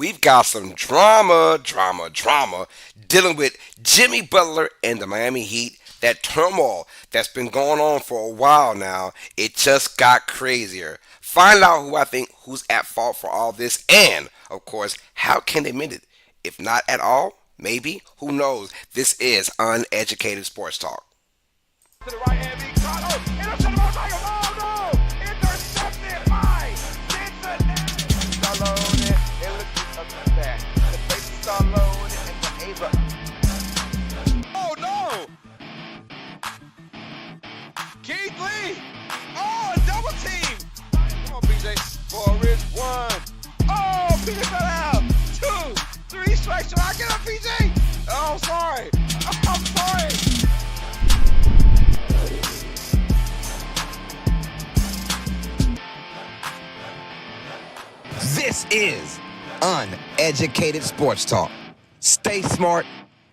we've got some drama dealing with Jimmy Butler and the Miami Heat. That turmoil that's been going on for a while now, it just got crazier. Find out who I think who's at fault for all this, and of course, how can they mend it? If not at all, maybe. Who knows? This is Uneducated Sports Talk. To the right hand, being caught. Oh, intercepted by Michael. Oh, no! Intercepted by Cincinnati. Stallone, it looks up to that. The face of Stallone and the Ava. Oh, no! Keith Lee. Oh, a double team. Come on, PJ. For a rich one. Oh, PJ fell out. 2, 3 strikes. Should I get up, PJ? Oh, sorry. I'm sorry. This is Uneducated Sports Talk. Stay smart,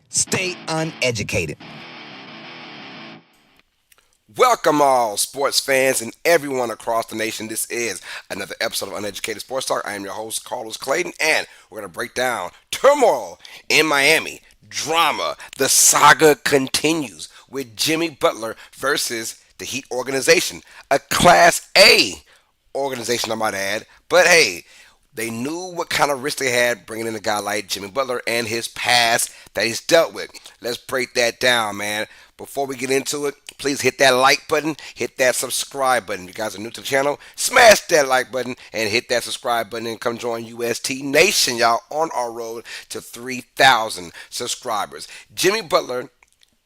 stay uneducated. Welcome all sports fans and everyone across the nation. This is another episode of Uneducated Sports Talk. I am your host, Carlos Clayton, and we're going to break down turmoil in Miami. Drama. The saga continues with Jimmy Butler versus the Heat organization. A Class A organization, I might add. But hey, they knew what kind of risk they had bringing in a guy like Jimmy Butler and his past that he's dealt with. Let's break that down, man. Before we get into it, please hit that like button, hit that subscribe button. If you guys are new to the channel, smash that like button and hit that subscribe button and come join UST Nation, y'all, on our road to 3,000 subscribers. Jimmy Butler,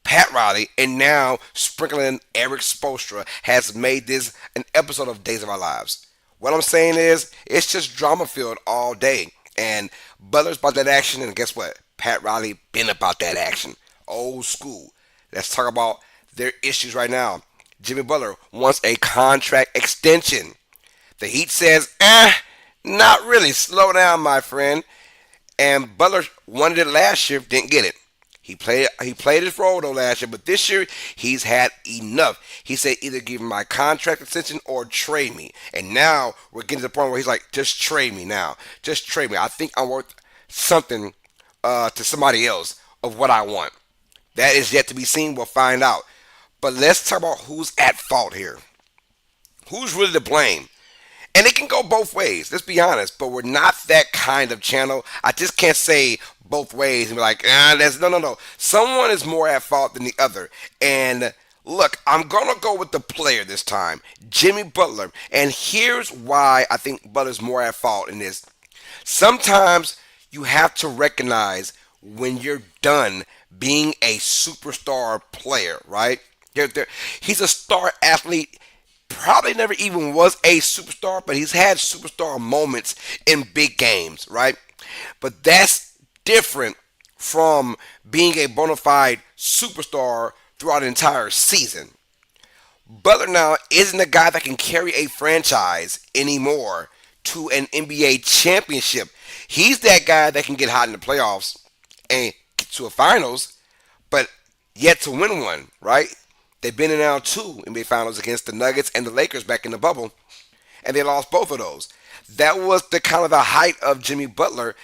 Pat Riley, and now sprinkling Eric Spoelstra has made this an episode of Days of Our Lives. What I'm saying is, it's just drama-filled all day. And Butler's about that action, and guess what? Pat Riley been about that action. Old school. Let's talk about their issues right now. Jimmy Butler wants a contract extension. The Heat says, not really. Slow down, my friend. And Butler wanted it last year, didn't get it. He played his role though last year, but this year he's had enough. He said either give me my contract extension or trade me. And now we're getting to the point where he's like, just trade me now. Just trade me. I think I'm worth something to somebody else of what I want. That is yet to be seen. We'll find out. But let's talk about who's at fault here. Who's really to blame? And it can go both ways. Let's be honest. But we're not that kind of channel. I just can't say both ways and be like, no. Someone is more at fault than the other. And look, I'm going to go with the player this time, Jimmy Butler. And here's why I think Butler's more at fault in this. Sometimes you have to recognize when you're done being a superstar player, right? He's a star athlete. Probably never even was a superstar, but he's had superstar moments in big games, right? But that's different from being a bona fide superstar throughout an entire season. Butler now isn't a guy that can carry a franchise anymore to an NBA championship. He's that guy that can get hot in the playoffs and get to a finals, but yet to win one, right? They've been in now 2 NBA finals against the Nuggets and the Lakers back in the bubble, and they lost both of those. That was the kind of the height of Jimmy Butler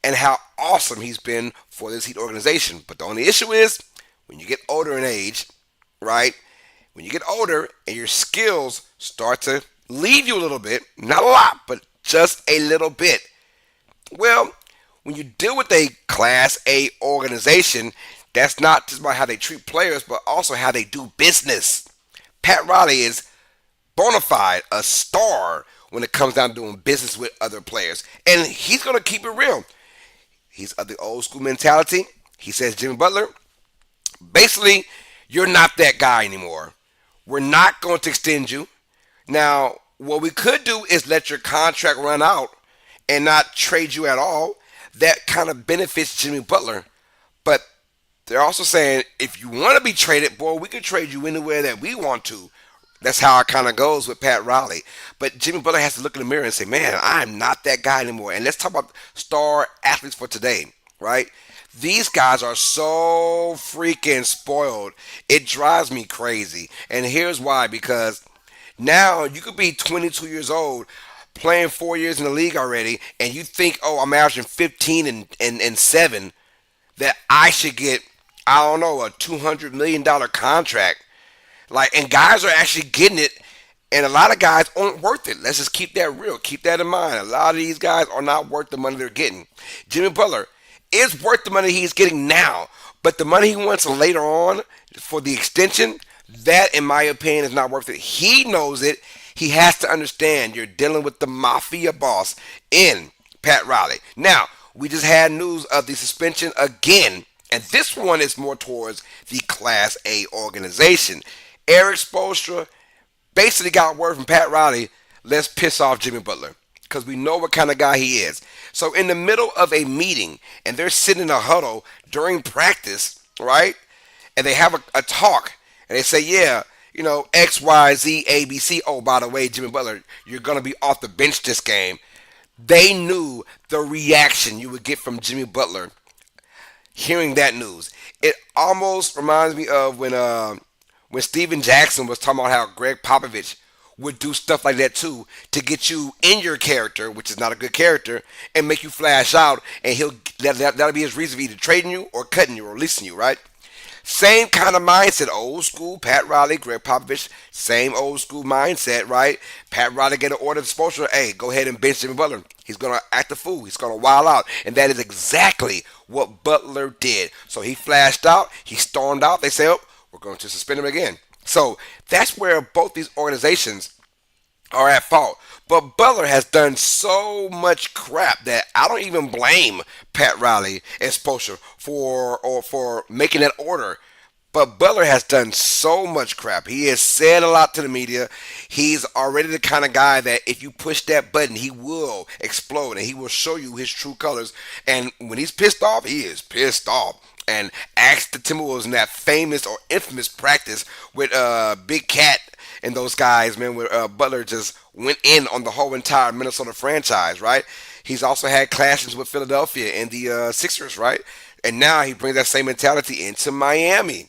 and how awesome he's been for this Heat organization. But the only issue is when you get older in age, right? When you get older and your skills start to leave you a little bit, not a lot, but just a little bit. Well, when you deal with a Class A organization, that's not just about how they treat players, but also how they do business. Pat Riley is bona fide, a star when it comes down to doing business with other players. And he's going to keep it real. He's of the old school mentality. He says, Jimmy Butler, basically, you're not that guy anymore. We're not going to extend you. Now, what we could do is let your contract run out and not trade you at all. That kind of benefits Jimmy Butler. But they're also saying, if you want to be traded, boy, we can trade you anywhere that we want to. That's how it kind of goes with Pat Riley. But Jimmy Butler has to look in the mirror and say, man, I'm not that guy anymore. And let's talk about star athletes for today, right? These guys are so freaking spoiled. It drives me crazy. And here's why. Because now you could be 22 years old, playing 4 years in the league already, and you think, oh, I'm averaging 15 and 7, that I should get, I don't know, a $200 million contract. Like, and guys are actually getting it, and a lot of guys aren't worth it. Let's just keep that real. Keep that in mind. A lot of these guys are not worth the money they're getting. Jimmy Butler is worth the money he's getting now, but the money he wants later on for the extension, that, in my opinion, is not worth it. He knows it. He has to understand you're dealing with the mafia boss in Pat Riley. Now, we just had news of the suspension again, and this one is more towards the Class A organization. Eric Spoelstra basically got word from Pat Riley, let's piss off Jimmy Butler, because we know what kind of guy he is. So in the middle of a meeting, and they're sitting in a huddle during practice, right? And they have a talk, and they say, yeah, you know, X, Y, Z, A, B, C. Oh, by the way, Jimmy Butler, you're going to be off the bench this game. They knew the reaction you would get from Jimmy Butler hearing that news. It almost reminds me of when Steven Jackson was talking about how Greg Popovich would do stuff like that too to get you in your character, which is not a good character, and make you flash out, and that'll be his reason for either trading you or cutting you or releasing you, right? Same kind of mindset, old school Pat Riley, Greg Popovich, same old school mindset, right? Pat Riley get an order to Spoelstra, hey, go ahead and bench Jimmy Butler. He's going to act a fool. He's going to wild out. And that is exactly what Butler did. So he flashed out. He stormed out. They say, oh, we're going to suspend him again. So that's where both these organizations are at fault. But Butler has done so much crap that I don't even blame Pat Riley and Spoelstra for making that order. But Butler has done so much crap. He has said a lot to the media. He's already the kind of guy that if you push that button, he will explode and he will show you his true colors. And when he's pissed off, he is pissed off. And asked the Timberwolves in that famous or infamous practice with Big Cat and those guys, man, where Butler just went in on the whole entire Minnesota franchise, right? He's also had clashes with Philadelphia and the Sixers, right? And now he brings that same mentality into Miami.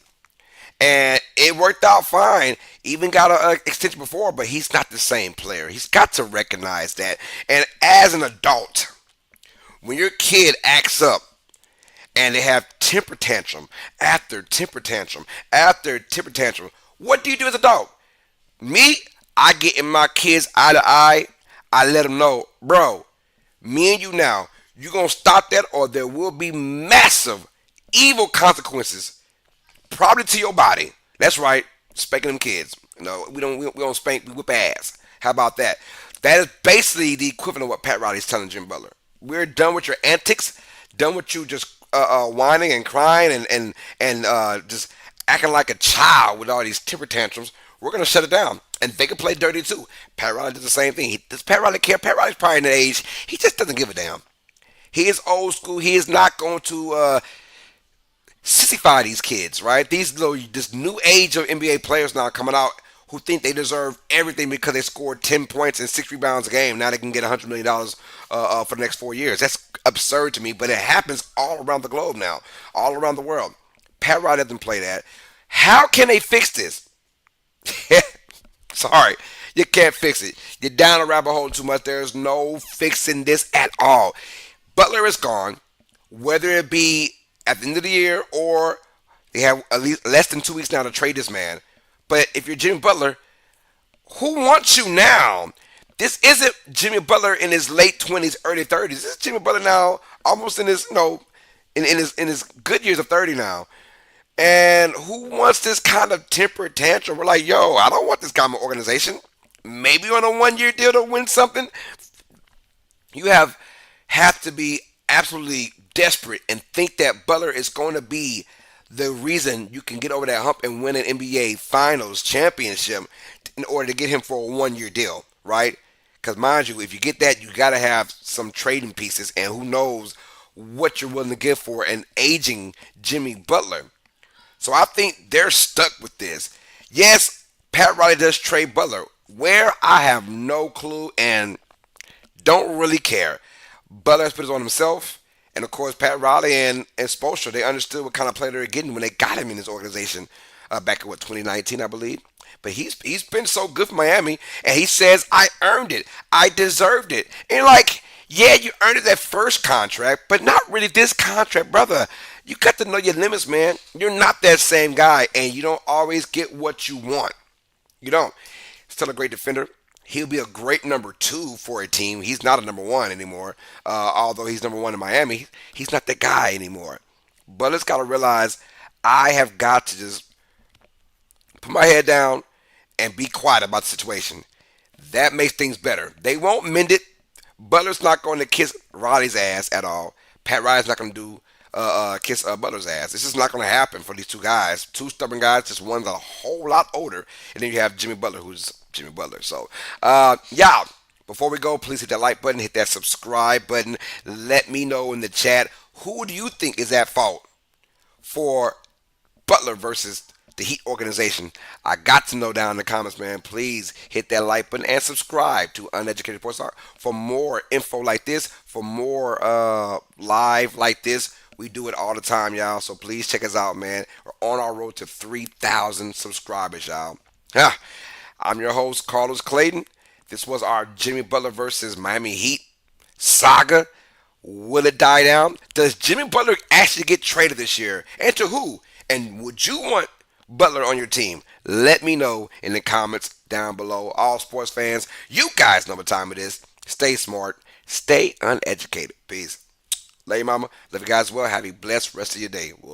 And it worked out fine. Even got an extension before, but he's not the same player. He's got to recognize that. And as an adult, when your kid acts up and they have temper tantrum after temper tantrum after temper tantrum, what do you do as an adult? Me, I get in my kids eye to eye. I let them know, bro, me and you now, you going to stop that or there will be massive evil consequences, probably to your body. That's right, spanking them kids. No, we don't spank, we whip ass. How about that? That is basically the equivalent of what Pat Riley's telling Jim Butler. We're done with your antics, done with you just whining and crying and just acting like a child with all these temper tantrums. We're going to shut it down. And they can play dirty too. Pat Riley did the same thing. Does Pat Riley care? Pat Riley's probably in the age. He just doesn't give a damn. He is old school. He is not going to sissify these kids, right? This new age of NBA players now coming out who think they deserve everything because they scored 10 points and 6 rebounds a game. Now they can get $100 million for the next 4 years. That's absurd to me, but it happens all around the globe now, all around the world. Pat Riley doesn't play that. How can they fix this? Sorry, you can't fix it. You're down a rabbit hole too much. There's no fixing this at all. Butler is gone, whether it be at the end of the year or they have at least less than 2 weeks now to trade this man. But if you're Jimmy Butler, who wants you now? This isn't Jimmy Butler in his late 20s, early 30s. This is Jimmy Butler now, almost in his, in his good years of 30 now. And who wants this kind of temper tantrum? We're like, yo, I don't want this kind of organization. Maybe on a 1-year deal to win something. You have to be absolutely desperate and think that Butler is going to be the reason you can get over that hump and win an NBA Finals championship in order to get him for a 1-year deal, right? Because mind you, if you get that, you got to have some trading pieces, and who knows what you're willing to give for an aging Jimmy Butler. So I think they're stuck with this. Yes, Pat Riley does trade Butler. Where, I have no clue and don't really care. Butler has put it on himself. And of course, Pat Riley and Spoelstra, they understood what kind of player they were getting when they got him in this organization back in 2019, I believe. but he's been so good for Miami, and he says I earned it, I deserved it, and like yeah, you earned it that first contract, but not really this contract, brother. You got to know your limits, man. You're not that same guy, and you don't always get what you want. You don't. Still a great defender. He'll be a great number two for a team. He's not a number one anymore. Although he's number one in Miami, he's not that guy anymore. But let's gotta realize I have got to just put my head down and be quiet about the situation. That makes things better. They won't mend it. Butler's not going to kiss Riley's ass at all. Pat Riley's not going to do kiss Butler's ass. It's just not going to happen for these two guys. Two stubborn guys. Just one's a whole lot older, and then you have Jimmy Butler, who's Jimmy Butler. So, yeah. Before we go, please hit that like button, hit that subscribe button. Let me know in the chat who do you think is at fault for Butler versus the Heat organization. I got to know down in the comments, man. Please hit that like button and subscribe to Uneducated Sports Talk for more info like this, for more live like this. We do it all the time, y'all. So please check us out, man. We're on our road to 3,000 subscribers, y'all. Yeah. I'm your host, Carlos Clayton. This was our Jimmy Butler versus Miami Heat saga. Will it die down? Does Jimmy Butler actually get traded this year? And to who? And would you want Butler on your team? Let me know in the comments down below. All sports fans, you guys know what time it is. Stay smart. Stay uneducated. Peace. Love you, mama. Love you guys well. Have a blessed rest of your day. We'll